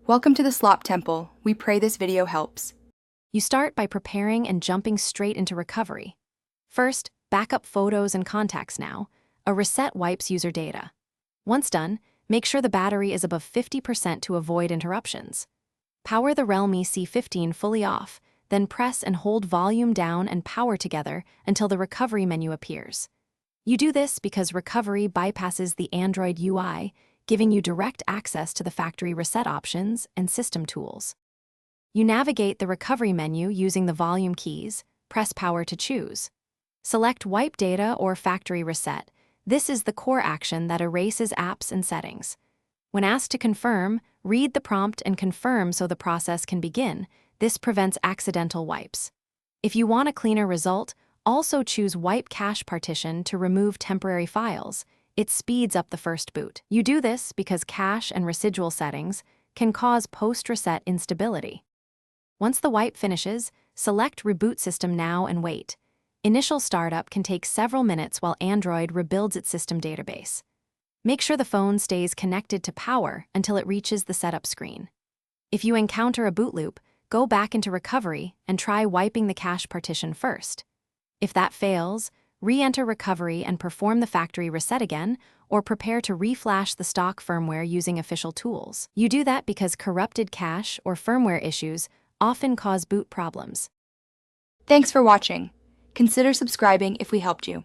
Welcome to the Slop Temple. We pray this video helps. You start by preparing and jumping straight into recovery. First, backup photos and contacts now. A reset wipes user data. Once done, make sure the battery is above 50% to avoid interruptions. Power the Realme C15 fully off, then press and hold volume down and power together until the recovery menu appears. You do this because recovery bypasses the Android UI, giving you direct access to the factory reset options and system tools. You navigate the recovery menu using the volume keys, press power to choose. Select Wipe Data or Factory Reset. This is the core action that erases apps and settings. When asked to confirm, read the prompt and confirm so the process can begin. This prevents accidental wipes. If you want a cleaner result, also choose Wipe Cache Partition to remove temporary files. It speeds up the first boot. You do this because cache and residual settings can cause post-reset instability. Once the wipe finishes, select Reboot System now and wait. Initial startup can take several minutes while Android rebuilds its system database. Make sure the phone stays connected to power until it reaches the setup screen. If you encounter a boot loop, go back into recovery and try wiping the cache partition first. If that fails, re-enter recovery and perform the factory reset again, or prepare to reflash the stock firmware using official tools. You do that because corrupted cache or firmware issues often cause boot problems. Thanks for watching. Consider subscribing if we helped you.